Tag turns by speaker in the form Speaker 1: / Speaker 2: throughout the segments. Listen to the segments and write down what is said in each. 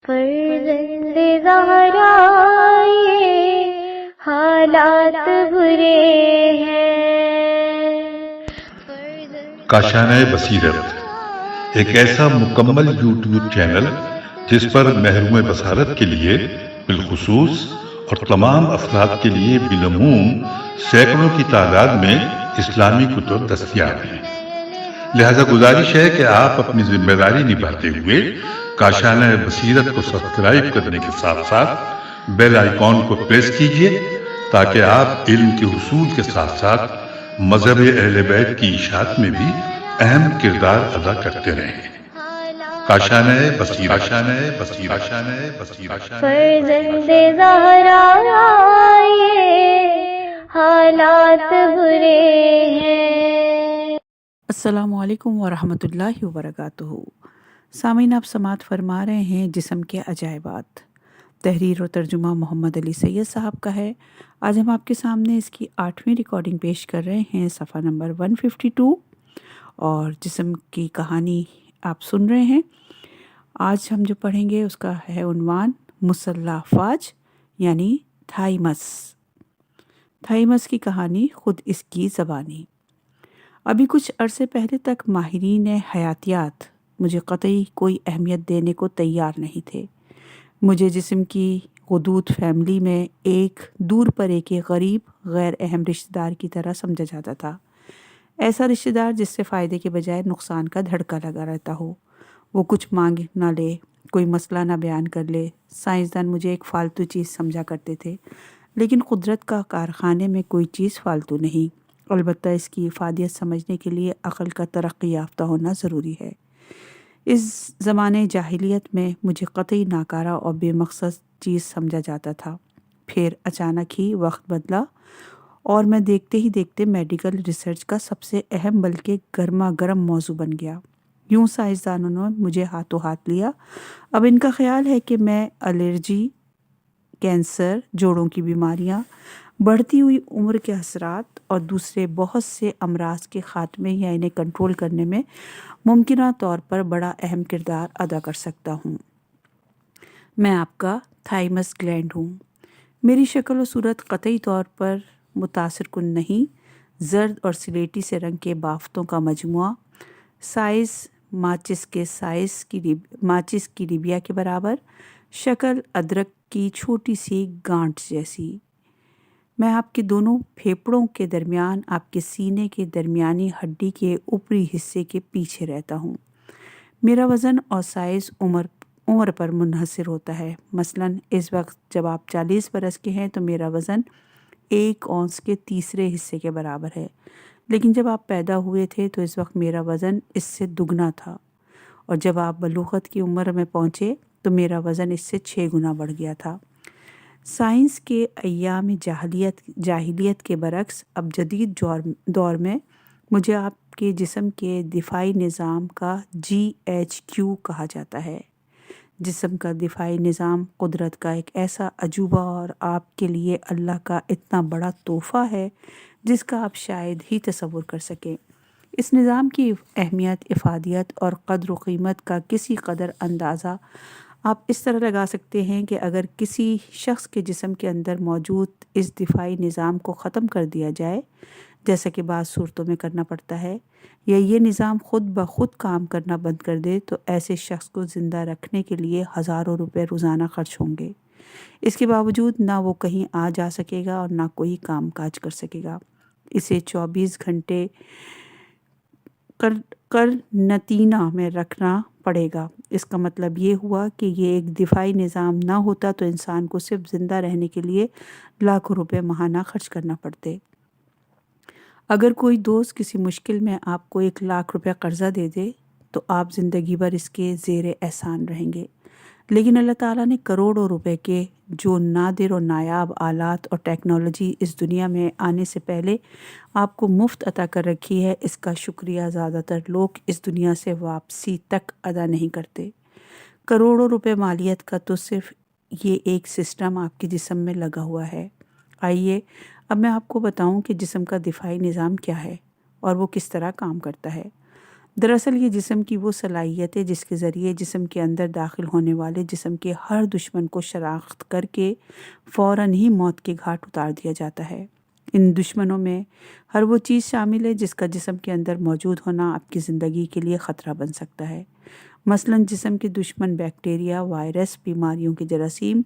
Speaker 1: فرزند زہرا یہ حالات برے ہیں۔
Speaker 2: کاشانۂ بصیرت ایک ایسا مکمل یوٹیوب چینل جس پر محروم بصارت کے لیے بالخصوص اور تمام افراد کے لیے بالعموم سینکڑوں کی تعداد میں اسلامی کتب دستیاب ہیں۔ لہذا گزارش ہے کہ آپ اپنی ذمہ داری نبھاتے ہوئے کاشانۂ بصیرت کو سبسکرائب کرنے کے ساتھ ساتھ بیل آئیکن کو پریس کیجیے تاکہ آپ علم کے حصول کے ساتھ ساتھ مذہب اہل بیت کی اشاعت میں بھی اہم کردار ادا کرتے رہیں۔ کاشانۂ بصیرت، کاشانۂ بصیرت، کاشانۂ بصیرت۔
Speaker 1: فرزند زہرا یہ حالات برے ہیں۔
Speaker 3: السلام علیکم ورحمۃ اللہ وبرکاتہ۔ سامعین، آپ سماعت فرما رہے ہیں جسم کے عجائبات۔ تحریر و ترجمہ محمد علی سید صاحب کا ہے۔ آج ہم آپ کے سامنے اس کی 8ویں ریکارڈنگ پیش کر رہے ہیں، صفحہ نمبر 152، اور جسم کی کہانی آپ سن رہے ہیں۔ آج ہم جو پڑھیں گے اس کا ہے عنوان مسلح افواج یعنی تھائمس۔ تھائمس کی کہانی خود اس کی زبانی۔ ابھی کچھ عرصے پہلے تک ماہرین حیاتیات مجھے قطعی کوئی اہمیت دینے کو تیار نہیں تھے۔ مجھے جسم کی غدود فیملی میں ایک دور پر ایک غریب غیر اہم رشتہ دار کی طرح سمجھا جاتا تھا۔ ایسا رشتہ دار جس سے فائدے کے بجائے نقصان کا دھڑکا لگا رہتا ہو۔ وہ کچھ مانگ نہ لے، کوئی مسئلہ نہ بیان کر لے۔ سائنسدان مجھے ایک فالتو چیز سمجھا کرتے تھے، لیکن قدرت کا کارخانے میں کوئی چیز فالتو نہیں۔ البتہ اس کی افادیت سمجھنے کے لیے عقل کا ترقی یافتہ ہونا ضروری ہے۔ اس زمانے جاہلیت میں مجھے قطعی ناکارہ اور بے مقصد چیز سمجھا جاتا تھا۔ پھر اچانک ہی وقت بدلا اور میں دیکھتے ہی دیکھتے میڈیکل ریسرچ کا سب سے اہم بلکہ گرما گرم موضوع بن گیا۔ یوں سائنسدانوں نے مجھے ہاتھوں ہاتھ لیا۔ اب ان کا خیال ہے کہ میں الرجی، کینسر، جوڑوں کی بیماریاں، بڑھتی ہوئی عمر کے اثرات اور دوسرے بہت سے امراض کے خاتمے یا انہیں کنٹرول کرنے میں ممکنہ طور پر بڑا اہم کردار ادا کر سکتا ہوں۔ میں آپ کا تھائمس گلینڈ ہوں۔ میری شکل و صورت قطعی طور پر متاثر کن نہیں۔ زرد اور سلیٹی سے رنگ کے بافتوں کا مجموعہ، سائز ماچس کی ڈبیا کے برابر، شکل ادرک کی چھوٹی سی گانٹھ جیسی۔ میں آپ کے دونوں پھیپھڑوں کے درمیان، آپ کے سینے کے درمیانی ہڈی کے اوپری حصے کے پیچھے رہتا ہوں۔ میرا وزن اور سائز عمر پر منحصر ہوتا ہے۔ مثلاً اس وقت جب آپ 40 برس کے ہیں تو میرا وزن 1 اونس کے تیسرے حصے کے برابر ہے، لیکن جب آپ پیدا ہوئے تھے تو اس وقت میرا وزن اس سے دگنا تھا، اور جب آپ بلوغت کی عمر میں پہنچے تو میرا وزن اس سے 6 گنا بڑھ گیا تھا۔ سائنس کے ایام جاہلیت کے برعکس اب جدید دور میں مجھے آپ کے جسم کے دفاعی نظام کا GHQ کہا جاتا ہے۔ جسم کا دفاعی نظام قدرت کا ایک ایسا عجوبہ اور آپ کے لیے اللہ کا اتنا بڑا تحفہ ہے جس کا آپ شاید ہی تصور کر سکیں۔ اس نظام کی اہمیت، افادیت اور قدر و قیمت کا کسی قدر اندازہ آپ اس طرح لگا سکتے ہیں کہ اگر کسی شخص کے جسم کے اندر موجود اس دفاعی نظام کو ختم کر دیا جائے، جیسا کہ بعض صورتوں میں کرنا پڑتا ہے، یا یہ نظام خود بخود کام کرنا بند کر دے، تو ایسے شخص کو زندہ رکھنے کے لیے ہزاروں روپے روزانہ خرچ ہوں گے۔ اس کے باوجود نہ وہ کہیں آ جا سکے گا اور نہ کوئی کام کاج کر سکے گا۔ اسے 24 گھنٹے قرنطینہ میں رکھنا پڑے گا۔ اس کا مطلب یہ ہوا کہ یہ ایک دفاعی نظام نہ ہوتا تو انسان کو صرف زندہ رہنے کے لیے لاکھوں روپے ماہانہ خرچ کرنا پڑتے۔ اگر کوئی دوست کسی مشکل میں آپ کو 1 لاکھ روپے قرضہ دے دے تو آپ زندگی بھر اس کے زیر احسان رہیں گے، لیکن اللہ تعالیٰ نے کروڑوں روپے کے جو نادر و نایاب آلات اور ٹیکنالوجی اس دنیا میں آنے سے پہلے آپ کو مفت عطا کر رکھی ہے، اس کا شکریہ زیادہ تر لوگ اس دنیا سے واپسی تک ادا نہیں کرتے۔ کروڑوں روپے مالیت کا تو صرف یہ ایک سسٹم آپ کے جسم میں لگا ہوا ہے۔ آئیے اب میں آپ کو بتاؤں کہ جسم کا دفاعی نظام کیا ہے اور وہ کس طرح کام کرتا ہے۔ دراصل یہ جسم کی وہ صلاحیت ہے جس کے ذریعے جسم کے اندر داخل ہونے والے جسم کے ہر دشمن کو شناخت کر کے فوراً ہی موت کے گھاٹ اتار دیا جاتا ہے۔ ان دشمنوں میں ہر وہ چیز شامل ہے جس کا جسم کے اندر موجود ہونا آپ کی زندگی کے لیے خطرہ بن سکتا ہے۔ مثلاً جسم کے دشمن بیکٹیریا، وائرس، بیماریوں کے جراثیم،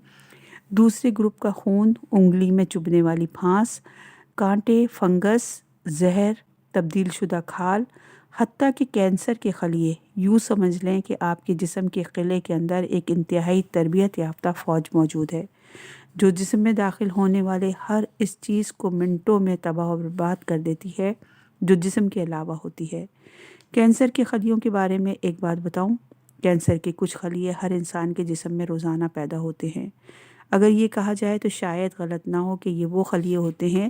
Speaker 3: دوسرے گروپ کا خون، انگلی میں چبھنے والی پھانس، کانٹے، فنگس، زہر، تبدیل شدہ کھال، حتیٰ کہ کینسر کے خلیے۔ یوں سمجھ لیں کہ آپ کے جسم کے قلعے کے اندر ایک انتہائی تربیت یافتہ فوج موجود ہے جو جسم میں داخل ہونے والے ہر اس چیز کو منٹوں میں تباہ و برباد کر دیتی ہے جو جسم کے علاوہ ہوتی ہے۔ کینسر کے خلیوں کے بارے میں ایک بات بتاؤں، کینسر کے کچھ خلیے ہر انسان کے جسم میں روزانہ پیدا ہوتے ہیں۔ اگر یہ کہا جائے تو شاید غلط نہ ہو کہ یہ وہ خلیے ہوتے ہیں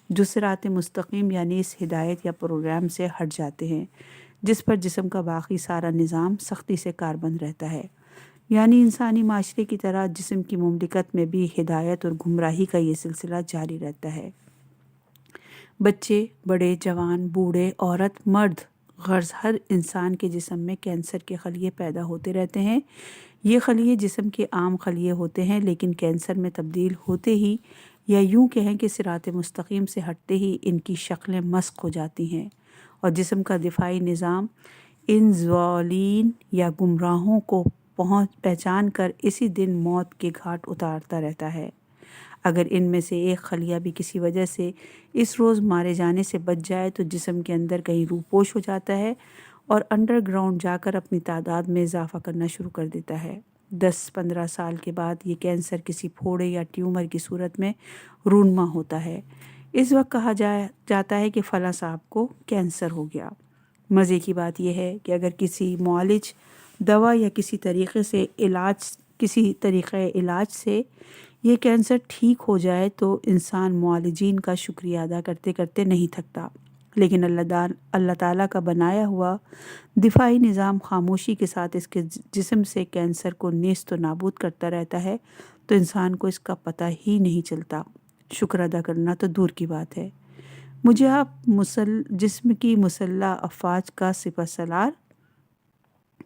Speaker 3: جو صراط مستقیم یعنی اس ہدایت یا پروگرام سے ہٹ جاتے ہیں جس پر جسم کا باقی سارا نظام سختی سے کاربند رہتا ہے۔ یعنی انسانی معاشرے کی طرح جسم کی مملکت میں بھی ہدایت اور گمراہی کا یہ سلسلہ جاری رہتا ہے۔ بچے، بڑے، جوان، بوڑھے، عورت، مرد، غرض ہر انسان کے جسم میں کینسر کے خلیے پیدا ہوتے رہتے ہیں۔ یہ خلیے جسم کے عام خلیے ہوتے ہیں لیکن کینسر میں تبدیل ہوتے ہی یا یوں کہیں کہ صراط مستقیم سے ہٹتے ہی ان کی شکلیں مسخ ہو جاتی ہیں اور جسم کا دفاعی نظام ان ضالین یا گمراہوں کو پہچان کر اسی دن موت کے گھاٹ اتارتا رہتا ہے۔ اگر ان میں سے ایک خلیہ بھی کسی وجہ سے اس روز مارے جانے سے بچ جائے تو جسم کے اندر کہیں روپوش ہو جاتا ہے اور انڈر گراؤنڈ جا کر اپنی تعداد میں اضافہ کرنا شروع کر دیتا ہے۔ 10-15 سال کے بعد یہ کینسر کسی پھوڑے یا ٹیومر کی صورت میں رونما ہوتا ہے۔ اس وقت کہا جاتا ہے کہ فلاں صاحب کو کینسر ہو گیا۔ مزے کی بات یہ ہے کہ اگر کسی معالج دوا یا کسی طریقے علاج سے یہ کینسر ٹھیک ہو جائے تو انسان معالجین کا شکریہ ادا کرتے کرتے نہیں تھکتا، لیکن اللہ تعالیٰ کا بنایا ہوا دفاعی نظام خاموشی کے ساتھ اس کے جسم سے کینسر کو نیست و نابود کرتا رہتا ہے تو انسان کو اس کا پتہ ہی نہیں چلتا۔ شکر ادا کرنا تو دور کی بات ہے۔ مجھے آپ جسم کی مسلح افواج کا سپہ سالار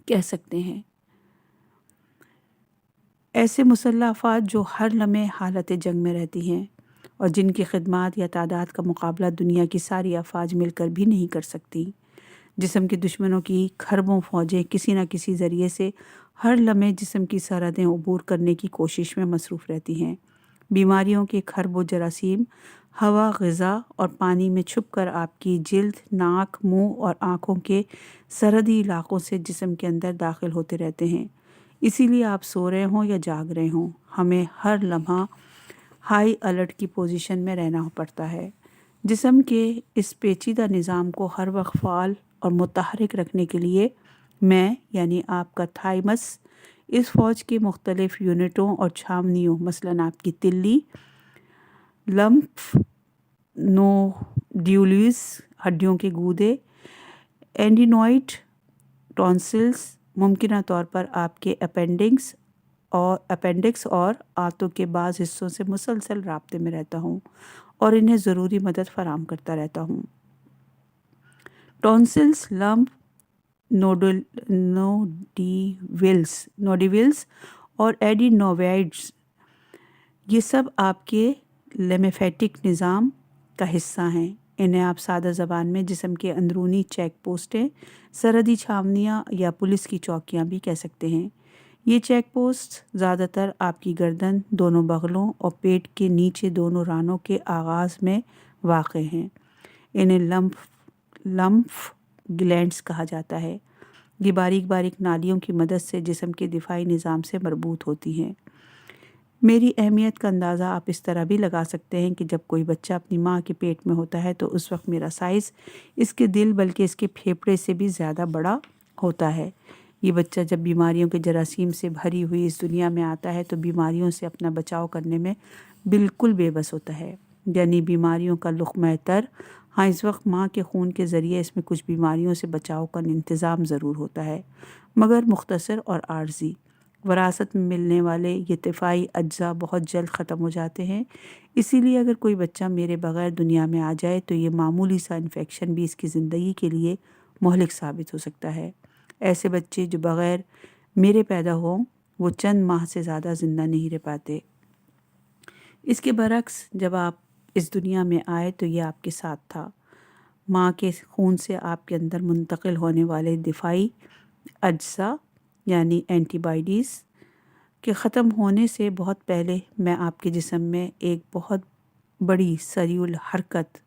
Speaker 3: کہہ سکتے ہیں۔ ایسے مسلح افواج جو ہر لمحے حالت جنگ میں رہتی ہیں اور جن کی خدمات یا تعداد کا مقابلہ دنیا کی ساری افواج مل کر بھی نہیں کر سکتی۔ جسم کے دشمنوں کی کھربوں فوجیں کسی نہ کسی ذریعے سے ہر لمحے جسم کی سرحدیں عبور کرنے کی کوشش میں مصروف رہتی ہیں۔ بیماریوں کے کھربوں جراثیم ہوا، غذا اور پانی میں چھپ کر آپ کی جلد، ناک، منہ اور آنکھوں کے سرحدی علاقوں سے جسم کے اندر داخل ہوتے رہتے ہیں۔ اسی لیے آپ سو رہے ہوں یا جاگ رہے ہوں، ہمیں ہر لمحہ ہائی الرٹ کی پوزیشن میں رہنا پڑتا ہے۔ جسم کے اس پیچیدہ نظام کو ہر وقت فعال اور متحرک رکھنے کے لیے میں یعنی آپ کا تھائمس اس فوج کے مختلف یونٹوں اور چھاونیوں مثلاً آپ کی تلی، لمف نوڈیولز، ہڈیوں کے گودے، ایڈینوائڈ، ٹونسلز، ممکنہ طور پر آپ کے اپینڈکس اور آنتوں کے بعض حصوں سے مسلسل رابطے میں رہتا ہوں اور انہیں ضروری مدد فراہم کرتا رہتا ہوں۔ ٹونسلز، لمف نوڈیولز اور ایڈینوائڈز یہ سب آپ کے لیمفیٹک نظام کا حصہ ہیں۔ انہیں آپ سادہ زبان میں جسم کے اندرونی چیک پوسٹیں، سرحدی چھاونیاں یا پولیس کی چوکیاں بھی کہہ سکتے ہیں۔ یہ چیک پوسٹ زیادہ تر آپ کی گردن، دونوں بغلوں اور پیٹ کے نیچے دونوں رانوں کے آغاز میں واقع ہیں۔ انہیں لمف گلینڈز کہا جاتا ہے۔ یہ باریک باریک نالیوں کی مدد سے جسم کے دفاعی نظام سے مربوط ہوتی ہیں۔ میری اہمیت کا اندازہ آپ اس طرح بھی لگا سکتے ہیں کہ جب کوئی بچہ اپنی ماں کے پیٹ میں ہوتا ہے تو اس وقت میرا سائز اس کے دل بلکہ اس کے پھیپھڑے سے بھی زیادہ بڑا ہوتا ہے۔ یہ بچہ جب بیماریوں کے جراثیم سے بھری ہوئی اس دنیا میں آتا ہے تو بیماریوں سے اپنا بچاؤ کرنے میں بالکل بے بس ہوتا ہے، یعنی بیماریوں کا لقمہ تر۔ ہاں، اس وقت ماں کے خون کے ذریعے اس میں کچھ بیماریوں سے بچاؤ کا انتظام ضرور ہوتا ہے، مگر مختصر اور عارضی۔ وراثت میں ملنے والے یہ دفاعی اجزاء بہت جلد ختم ہو جاتے ہیں، اسی لیے اگر کوئی بچہ میرے بغیر دنیا میں آ جائے تو یہ معمولی سا انفیکشن بھی اس کی زندگی کے لیے مہلک ثابت ہو سکتا ہے۔ ایسے بچے جو بغیر میرے پیدا ہوں وہ چند ماہ سے زیادہ زندہ نہیں رہ پاتے۔ اس کے برعکس جب آپ اس دنیا میں آئے تو یہ آپ کے ساتھ تھا۔ ماں کے خون سے آپ کے اندر منتقل ہونے والے دفاعی اجزاء یعنی اینٹی باڈیز کے ختم ہونے سے بہت پہلے میں آپ کے جسم میں ایک بہت بڑی سریع الحرکت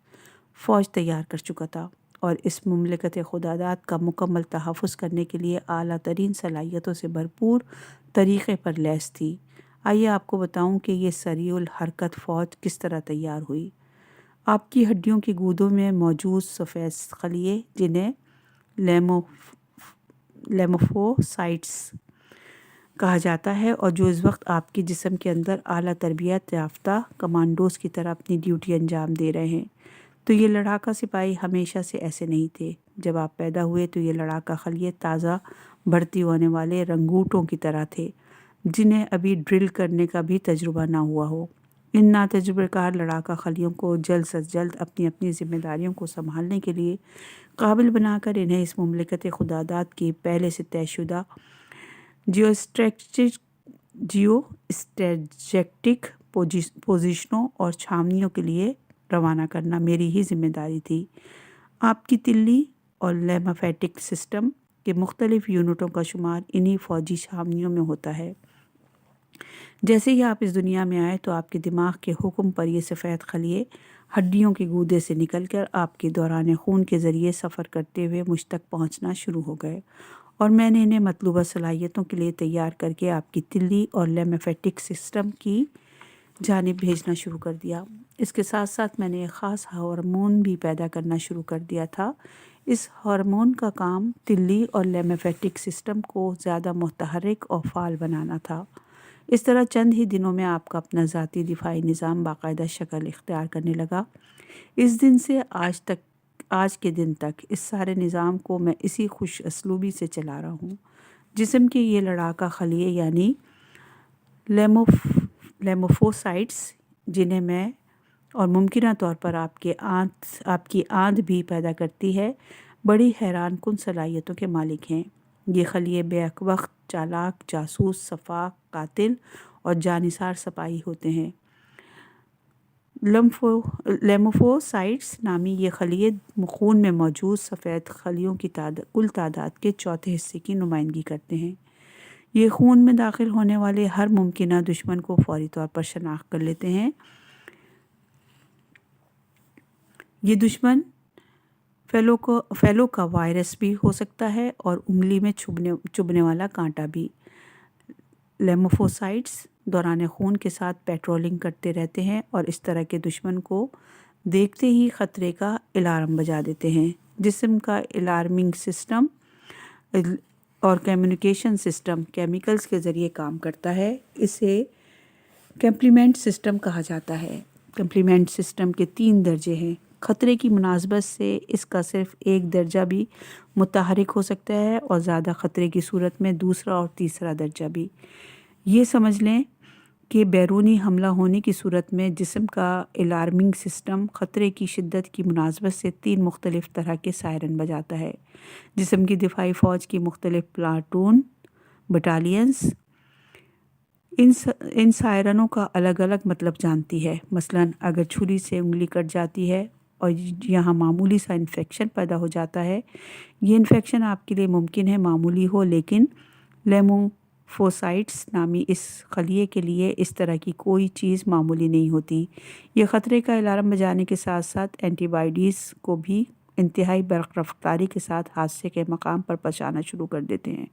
Speaker 3: فوج تیار کر چکا تھا اور اس مملکت خداداد کا مکمل تحفظ کرنے کے لیے اعلیٰ ترین صلاحیتوں سے بھرپور طریقے پر لیس تھی۔ آئیے آپ کو بتاؤں کہ یہ سریع الحرکت فوج کس طرح تیار ہوئی۔ آپ کی ہڈیوں کی گودوں میں موجود سفید خلیے جنہیں لیمفوسائٹس کہا جاتا ہے اور جو اس وقت آپ کے جسم کے اندر اعلیٰ تربیت یافتہ کمانڈوز کی طرح اپنی ڈیوٹی انجام دے رہے ہیں، تو یہ لڑاکا سپاہی ہمیشہ سے ایسے نہیں تھے۔ جب آپ پیدا ہوئے تو یہ لڑاکا خلیے تازہ بڑھتی ہونے والے رنگوٹوں کی طرح تھے جنہیں ابھی ڈرل کرنے کا بھی تجربہ نہ ہوا ہو۔ ان ناتجربہ کار لڑاکا خلیوں کو جلد سے جلد اپنی اپنی ذمہ داریوں کو سنبھالنے کے لیے قابل بنا کر انہیں اس مملکت خداداد کی پہلے سے طے شدہ جیو اسٹریٹجک پوزیشنوں اور چھاونیوں کے لیے روانہ کرنا میری ہی ذمہ داری تھی۔ آپ کی تلی اور لیمفیٹک سسٹم کے مختلف یونٹوں کا شمار انہی فوجی چھاونیوں میں ہوتا ہے۔ جیسے ہی آپ اس دنیا میں آئے تو آپ کے دماغ کے حکم پر یہ سفید خلیے ہڈیوں کے گودے سے نکل کر آپ کے دوران خون کے ذریعے سفر کرتے ہوئے مجھ تک پہنچنا شروع ہو گئے اور میں نے انہیں مطلوبہ صلاحیتوں کے لیے تیار کر کے آپ کی تلی اور لیمفیٹک سسٹم کی جانب بھیجنا شروع کر دیا۔ اس کے ساتھ ساتھ میں نے ایک خاص ہارمون بھی پیدا کرنا شروع کر دیا تھا۔ اس ہارمون کا کام تلی اور لیمفیٹک سسٹم کو زیادہ متحرک اور فعال بنانا تھا۔ اس طرح چند ہی دنوں میں آپ کا اپنا ذاتی دفاعی نظام باقاعدہ شکل اختیار کرنے لگا۔ اس دن سے آج کے دن تک اس سارے نظام کو میں اسی خوش اسلوبی سے چلا رہا ہوں۔ جسم کے یہ لڑاکا خلیے یعنی لیمفوسائٹس جنہیں میں اور ممکنہ طور پر آپ کی آنت بھی پیدا کرتی ہے بڑی حیران کن صلاحیتوں کے مالک ہیں۔ یہ خلیے بیک وقت چالاک، جاسوس، شفاق، قاتل اور جانثار سپاہی ہوتے ہیں۔ لیمفوسائٹس نامی یہ خلیے خون میں موجود سفید خلیوں کی کل تعداد کے چوتھے حصے کی نمائندگی کرتے ہیں۔ یہ خون میں داخل ہونے والے ہر ممکنہ دشمن کو فوری طور پر شناخت کر لیتے ہیں۔ یہ دشمن فیلو کا وائرس بھی ہو سکتا ہے اور انگلی میں چبھنے والا کانٹا بھی۔ لیمفوسائٹس دوران خون کے ساتھ پیٹرولنگ کرتے رہتے ہیں اور اس طرح کے دشمن کو دیکھتے ہی خطرے کا الارم بجا دیتے ہیں۔ جسم کا الارمنگ سسٹم اور کمیونیکیشن سسٹم کیمیکلز کے ذریعے کام کرتا ہے۔ اسے کمپلیمنٹ سسٹم کہا جاتا ہے۔ کمپلیمنٹ سسٹم کے 3 درجے ہیں۔ خطرے کی مناسبت سے اس کا صرف ایک درجہ بھی متحرک ہو سکتا ہے اور زیادہ خطرے کی صورت میں دوسرا اور تیسرا درجہ بھی۔ یہ سمجھ لیں کہ بیرونی حملہ ہونے کی صورت میں جسم کا الارمنگ سسٹم خطرے کی شدت کی مناسبت سے 3 مختلف طرح کے سائرن بجاتا ہے۔ جسم کی دفاعی فوج کی مختلف پلاٹون، بٹالینز ان سائرنوں کا الگ الگ مطلب جانتی ہے۔ مثلاً اگر چھری سے انگلی کٹ جاتی ہے اور یہاں معمولی سا انفیکشن پیدا ہو جاتا ہے، یہ انفیکشن آپ کے لیے ممکن ہے معمولی ہو، لیکن لیمفوسائٹس نامی اس خلیے کے لیے اس طرح کی کوئی چیز معمولی نہیں ہوتی۔ یہ خطرے کا الارم بجانے کے ساتھ ساتھ اینٹی باڈیز کو بھی انتہائی برق رفتاری کے ساتھ حادثے کے مقام پر پہنچانا شروع کر دیتے ہیں۔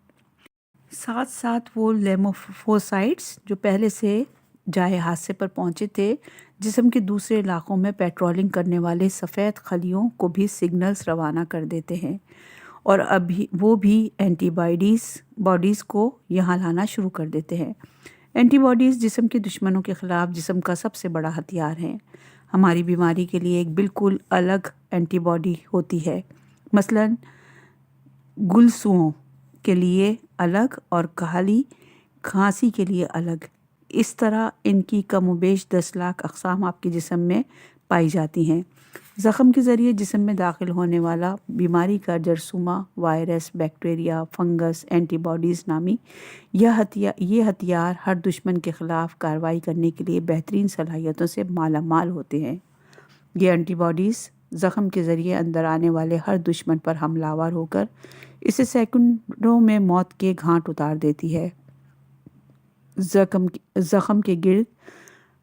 Speaker 3: ساتھ ساتھ وہ لیمفوسائٹس جو پہلے سے جائے حادثے پر پہنچے تھے، جسم کے دوسرے علاقوں میں پیٹرولنگ کرنے والے سفید خلیوں کو بھی سگنلز روانہ کر دیتے ہیں اور وہ بھی اینٹی باڈیز کو یہاں لانا شروع کر دیتے ہیں۔ اینٹی باڈیز جسم کے دشمنوں کے خلاف جسم کا سب سے بڑا ہتھیار ہیں۔ ہماری بیماری کے لیے ایک بالکل الگ اینٹی باڈی ہوتی ہے، مثلاً گلسوؤں کے لیے الگ اور کھانسی کے لیے الگ۔ اس طرح ان کی کم و بیش 10 لاکھ اقسام آپ کے جسم میں پائی جاتی ہیں۔ زخم کے ذریعے جسم میں داخل ہونے والا بیماری کا جرثومہ، virus, bacteria, fungus, antibodies نامی یہ ہتھیار ہر دشمن کے خلاف کارروائی کرنے کے لیے بہترین صلاحیتوں سے مالا مال ہوتے ہیں۔ یہ اینٹی باڈیز زخم کے ذریعے اندر آنے والے ہر دشمن پر حملہ آور ہو کر اسے سیکنڈوں میں موت کے گھاٹ اتار دیتی ہے۔ زخم کے گرد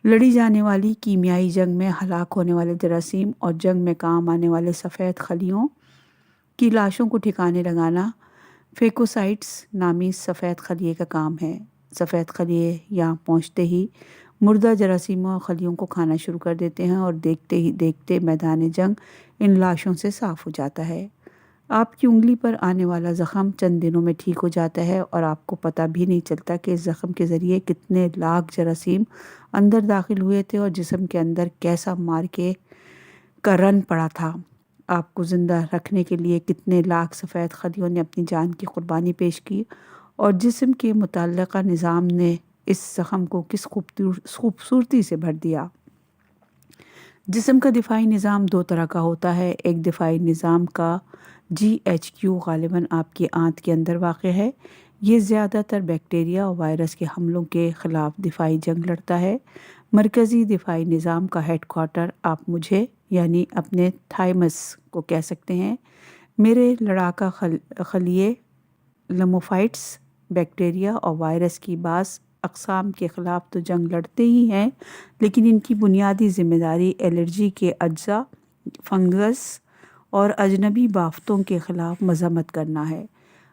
Speaker 3: لڑی جانے والی کیمیائی جنگ میں ہلاک ہونے والے جراثیم اور جنگ میں کام آنے والے سفید خلیوں کی لاشوں کو ٹھکانے لگانا فیکوسائٹس نامی سفید خلیے کا کام ہے۔ سفید خلیے یہاں پہنچتے ہی مردہ جراثیموں اور خلیوں کو کھانا شروع کر دیتے ہیں اور دیکھتے ہی دیکھتے میدان جنگ ان لاشوں سے صاف ہو جاتا ہے۔ آپ کی انگلی پر آنے والا زخم چند دنوں میں ٹھیک ہو جاتا ہے اور آپ کو پتہ بھی نہیں چلتا کہ اس زخم کے ذریعے کتنے لاکھ جراثیم اندر داخل ہوئے تھے اور جسم کے اندر کیسا مار کے کا رن پڑا تھا۔ آپ کو زندہ رکھنے کے لیے کتنے لاکھ سفید خلیوں نے اپنی جان کی قربانی پیش کی اور جسم کے متعلقہ نظام نے اس زخم کو کس خوبصورتی سے بھر دیا۔ جسم کا دفاعی نظام دو طرح کا ہوتا ہے۔ ایک دفاعی نظام کا GHQ غالباً آپ کی آنت کے اندر واقع ہے۔ یہ زیادہ تر بیکٹیریا اور وائرس کے حملوں کے خلاف دفاعی جنگ لڑتا ہے۔ مرکزی دفاعی نظام کا ہیڈ کوارٹر آپ مجھے یعنی اپنے تھائمس کو کہہ سکتے ہیں۔ میرے لڑاکا خلیے لیمفوسائٹس بیکٹیریا اور وائرس کی بعض اقسام کے خلاف تو جنگ لڑتے ہی ہیں، لیکن ان کی بنیادی ذمہ داری الرجی کے اجزاء، فنگس اور اجنبی بافتوں کے خلاف مذمت کرنا ہے۔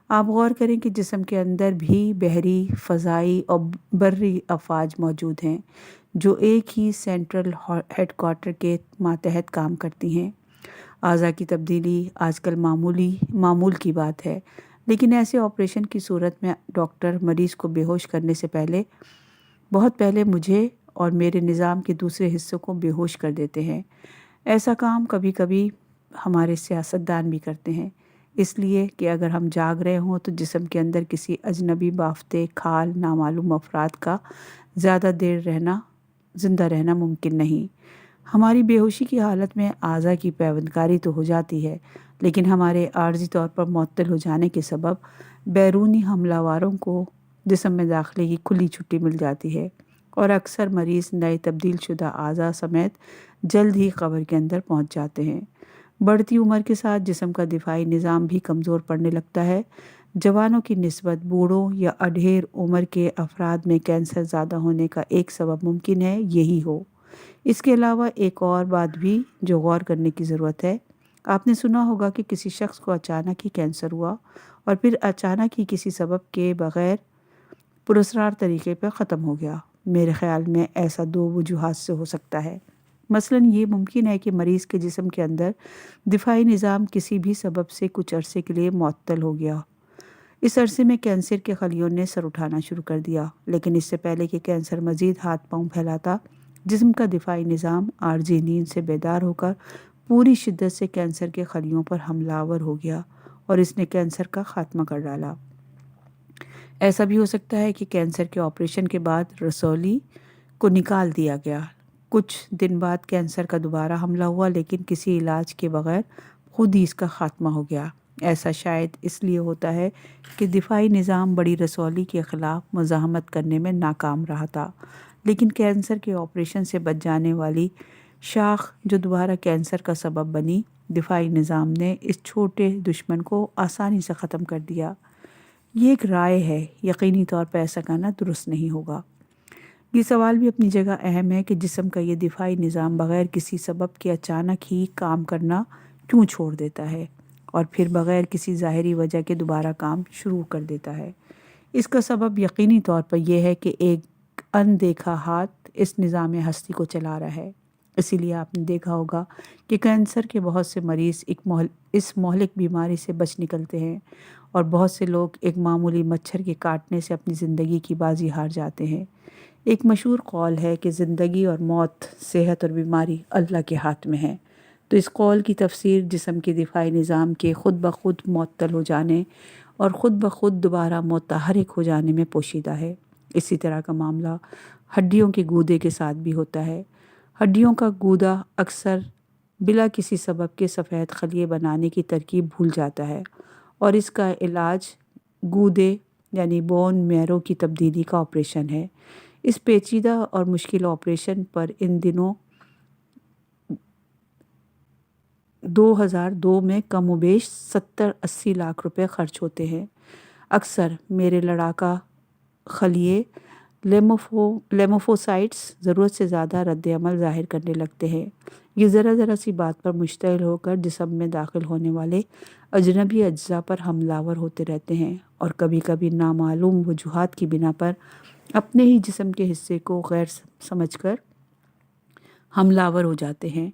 Speaker 3: آپ غور کریں کہ جسم کے اندر بھی بحری، فضائی اور بری افواج موجود ہیں جو ایک ہی سینٹرل ہیڈ کوارٹر کے ماتحت کام کرتی ہیں۔ اعضاء کی تبدیلی آج کل معمول کی بات ہے، لیکن ایسے آپریشن کی صورت میں ڈاکٹر مریض کو بے ہوش کرنے سے بہت پہلے مجھے اور میرے نظام کے دوسرے حصوں کو بے ہوش کر دیتے ہیں۔ ایسا کام کبھی کبھی ہمارے سیاستدان بھی کرتے ہیں، اس لیے کہ اگر ہم جاگ رہے ہوں تو جسم کے اندر کسی اجنبی بافتے، کھال، نامعلوم افراد کا زیادہ دیر زندہ رہنا ممکن نہیں۔ ہماری بے ہوشی کی حالت میں اعضاء کی پیوندکاری تو ہو جاتی ہے، لیکن ہمارے عارضی طور پر معطل ہو جانے کے سبب بیرونی حملہ آوروں کو جسم میں داخلے کی کھلی چھٹی مل جاتی ہے اور اکثر مریض نئے تبدیل شدہ اعضاء سمیت جلد ہی قبر کے اندر پہنچ جاتے ہیں۔ بڑھتی عمر کے ساتھ جسم کا دفاعی نظام بھی کمزور پڑنے لگتا ہے۔ جوانوں کی نسبت بوڑھوں یا اڈھیر عمر کے افراد میں کینسر زیادہ ہونے کا ایک سبب ممکن ہے یہی ہو۔ اس کے علاوہ ایک اور بات بھی جو غور کرنے کی ضرورت ہے، آپ نے سنا ہوگا کہ کسی شخص کو اچانک ہی کینسر ہوا اور پھر اچانک ہی کسی سبب کے بغیر پراسرار طریقے پر ختم ہو گیا۔ میرے خیال میں ایسا دو وجوہات سے ہو سکتا ہے۔ مثلاً یہ ممکن ہے کہ مریض کے جسم کے اندر دفاعی نظام کسی بھی سبب سے کچھ عرصے کے لیے معطل ہو گیا۔ اس عرصے میں کینسر کے خلیوں نے سر اٹھانا شروع کر دیا، لیکن اس سے پہلے کہ کینسر مزید ہاتھ پاؤں پھیلاتا، جسم کا دفاعی نظام عارضی نیند سے بیدار ہو کر پوری شدت سے کینسر کے خلیوں پر حملہ آور ہو گیا اور اس نے کینسر کا خاتمہ کر ڈالا۔ ایسا بھی ہو سکتا ہے کہ کینسر کے آپریشن کے بعد رسولی کو نکال دیا گیا، کچھ دن بعد کینسر کا دوبارہ حملہ ہوا، لیکن کسی علاج کے بغیر خود ہی اس کا خاتمہ ہو گیا۔ ایسا شاید اس لیے ہوتا ہے کہ دفاعی نظام بڑی رسولی کے خلاف مزاحمت کرنے میں ناکام رہا تھا، لیکن کینسر کے آپریشن سے بچ جانے والی شاخ جو دوبارہ کینسر کا سبب بنی، دفاعی نظام نے اس چھوٹے دشمن کو آسانی سے ختم کر دیا۔ یہ ایک رائے ہے، یقینی طور پر ایسا کرنا درست نہیں ہوگا۔ یہ سوال بھی اپنی جگہ اہم ہے کہ جسم کا یہ دفاعی نظام بغیر کسی سبب کے اچانک ہی کام کرنا کیوں چھوڑ دیتا ہے اور پھر بغیر کسی ظاہری وجہ کے دوبارہ کام شروع کر دیتا ہے۔ اس کا سبب یقینی طور پر یہ ہے کہ ایک اندیکھا ہاتھ اس نظام ہستی کو چلا رہا ہے۔ اسی لیے آپ نے دیکھا ہوگا کہ کینسر کے بہت سے مریض اس مہلک بیماری سے بچ نکلتے ہیں اور بہت سے لوگ ایک معمولی مچھر کے کاٹنے سے اپنی زندگی کی بازی ہار جاتے ہیں۔ ایک مشہور قول ہے کہ زندگی اور موت، صحت اور بیماری اللہ کے ہاتھ میں ہے، تو اس قول کی تفسیر جسم کے دفاعی نظام کے خود بخود معطل ہو جانے اور خود بخود دوبارہ متحرک ہو جانے میں پوشیدہ ہے۔ اسی طرح کا معاملہ ہڈیوں کے گودے کے ساتھ بھی ہوتا ہے۔ ہڈیوں کا گودا اکثر بلا کسی سبب کے سفید خلیے بنانے کی ترکیب بھول جاتا ہے اور اس کا علاج گودے یعنی بون میرو کی تبدیلی کا آپریشن ہے۔ اس پیچیدہ اور مشکل آپریشن پر ان دنوں 2002 میں کم و بیش 70-80 لاکھ روپے خرچ ہوتے ہیں۔ اکثر میرے لڑاکا خلیے لیمفوسائٹس ضرورت سے زیادہ رد عمل ظاہر کرنے لگتے ہیں۔ یہ ذرا سی بات پر مشتعل ہو کر جسم میں داخل ہونے والے اجنبی اجزاء پر حملہ آور ہوتے رہتے ہیں اور کبھی کبھی نامعلوم وجوہات کی بنا پر اپنے ہی جسم کے حصے کو غیر سمجھ کر حملہ آور ہو جاتے ہیں۔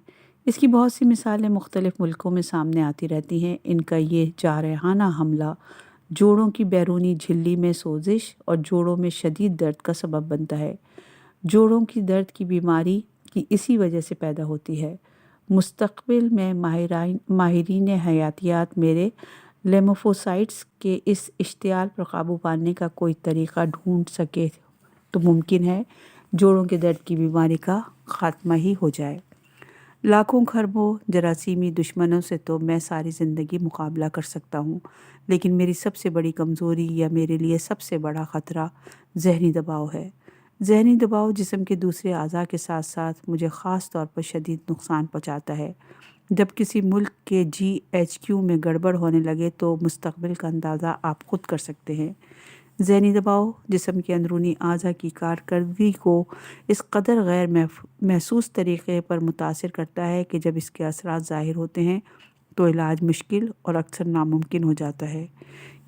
Speaker 3: اس کی بہت سی مثالیں مختلف ملکوں میں سامنے آتی رہتی ہیں۔ ان کا یہ جارحانہ حملہ جوڑوں کی بیرونی جھلی میں سوزش اور جوڑوں میں شدید درد کا سبب بنتا ہے۔ جوڑوں کی درد کی بیماری کی اسی وجہ سے پیدا ہوتی ہے۔ مستقبل میں ماہرین حیاتیات میرے لیمفوسائٹس کے اس اشتعال پر قابو پانے کا کوئی طریقہ ڈھونڈ سکے تو ممکن ہے جوڑوں کے درد کی بیماری کا خاتمہ ہی ہو جائے۔ لاکھوں کھربوں جراثیمی دشمنوں سے تو میں ساری زندگی مقابلہ کر سکتا ہوں، لیکن میری سب سے بڑی کمزوری یا میرے لیے سب سے بڑا خطرہ ذہنی دباؤ ہے۔ ذہنی دباؤ جسم کے دوسرے اعضاء کے ساتھ ساتھ مجھے خاص طور پر شدید نقصان پہنچاتا ہے۔ جب کسی ملک کے GHQ میں گڑبڑ ہونے لگے تو مستقبل کا اندازہ آپ خود کر سکتے ہیں۔ ذہنی دباؤ جسم کے اندرونی اعضاء کی کارکردگی کو اس قدر غیر محسوس طریقے پر متاثر کرتا ہے کہ جب اس کے اثرات ظاہر ہوتے ہیں تو علاج مشکل اور اکثر ناممکن ہو جاتا ہے۔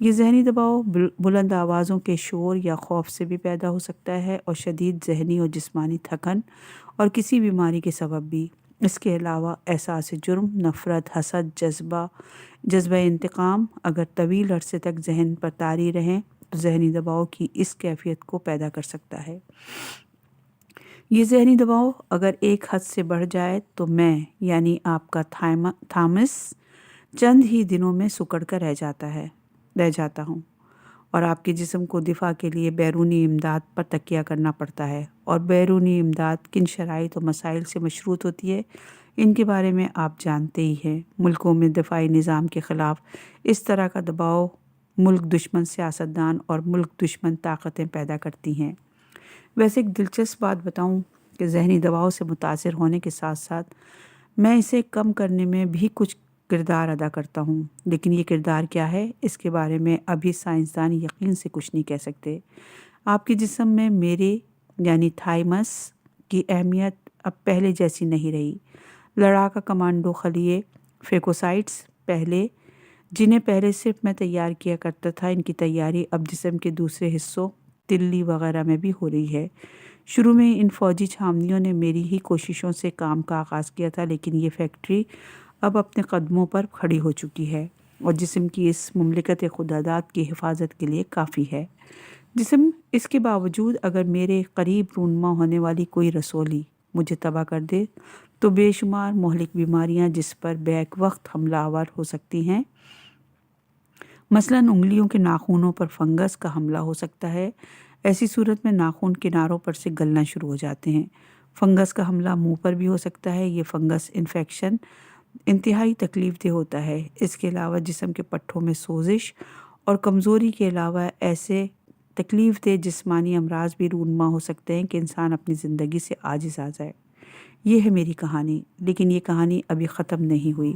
Speaker 3: یہ ذہنی دباؤ بلند آوازوں کے شور یا خوف سے بھی پیدا ہو سکتا ہے اور شدید ذہنی اور جسمانی تھکن اور کسی بیماری کے سبب بھی۔ اس کے علاوہ احساس جرم، نفرت، حسد، جذبہ انتقام اگر طویل عرصے تک ذہن پر طاری رہیں تو ذہنی دباؤ کی اس کیفیت کو پیدا کر سکتا ہے۔ یہ ذہنی دباؤ اگر ایک حد سے بڑھ جائے تو میں یعنی آپ کا تھامس چند ہی دنوں میں سکڑ کر رہ جاتا ہوں اور آپ کے جسم کو دفاع کے لیے بیرونی امداد پر تکیہ کرنا پڑتا ہے۔ اور بیرونی امداد کن شرائط و مسائل سے مشروط ہوتی ہے ان کے بارے میں آپ جانتے ہی ہیں۔ ملکوں میں دفاعی نظام کے خلاف اس طرح کا دباؤ ملک دشمن سیاستدان اور ملک دشمن طاقتیں پیدا کرتی ہیں۔ ویسے ایک دلچسپ بات بتاؤں کہ ذہنی دباؤ سے متاثر ہونے کے ساتھ ساتھ میں اسے کم کرنے میں بھی کچھ کردار ادا کرتا ہوں، لیکن یہ کردار کیا ہے اس کے بارے میں ابھی سائنسدان یقین سے کچھ نہیں کہہ سکتے۔ آپ کے جسم میں میرے یعنی تھائمس کی اہمیت اب پہلے جیسی نہیں رہی۔ لڑاکا کمانڈو خلیے فیگوسائٹس جنہیں پہلے صرف میں تیار کیا کرتا تھا، ان کی تیاری اب جسم کے دوسرے حصوں تلی وغیرہ میں بھی ہو رہی ہے۔ شروع میں ان فوجی چھاونیوں نے میری ہی کوششوں سے کام کا آغاز کیا تھا، لیکن یہ فیکٹری اب اپنے قدموں پر کھڑی ہو چکی ہے اور جسم کی اس مملکت خداداد کی حفاظت کے لیے کافی ہے۔ جسم اس کے باوجود اگر میرے قریب رونما ہونے والی کوئی رسولی مجھے تباہ کر دے تو بے شمار مہلک بیماریاں جس پر بیک وقت حملہ آور ہو سکتی ہیں، مثلاً انگلیوں کے ناخنوں پر فنگس کا حملہ ہو سکتا ہے۔ ایسی صورت میں ناخن کناروں پر سے گلنا شروع ہو جاتے ہیں۔ فنگس کا حملہ منہ پر بھی ہو سکتا ہے۔ یہ فنگس انفیکشن انتہائی تکلیف دہ ہوتا ہے۔ اس کے علاوہ جسم کے پٹھوں میں سوزش اور کمزوری کے علاوہ ایسے تکلیف دہ جسمانی امراض بھی رونما ہو سکتے ہیں کہ انسان اپنی زندگی سے عاجز آ جائے۔ یہ ہے میری کہانی، لیکن یہ کہانی ابھی ختم نہیں ہوئی،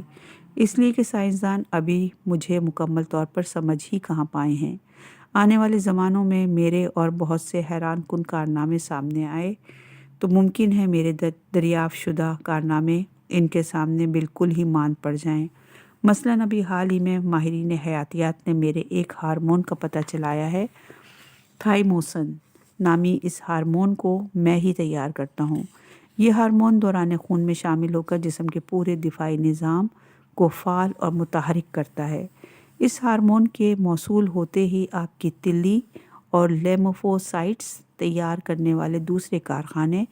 Speaker 3: اس لیے کہ سائنسدان ابھی مجھے مکمل طور پر سمجھ ہی کہاں پائے ہیں۔ آنے والے زمانوں میں میرے اور بہت سے حیران کن کارنامے سامنے آئے تو ممکن ہے میرے دریافت شدہ کارنامے ان کے سامنے بالکل ہی ماند پڑ جائیں۔ مثلاً ابھی حال ہی میں ماہرین حیاتیات نے میرے ایک ہارمون کا پتہ چلایا ہے۔ تھائموسن نامی اس ہارمون کو میں ہی تیار کرتا ہوں۔ یہ ہارمون دوران خون میں شامل ہو کر جسم کے پورے دفاعی نظام کو فعال اور متحرک کرتا ہے۔ اس ہارمون کے موصول ہوتے ہی آپ کی تلی اور لیمفوسائٹس تیار کرنے والے دوسرے کارخانے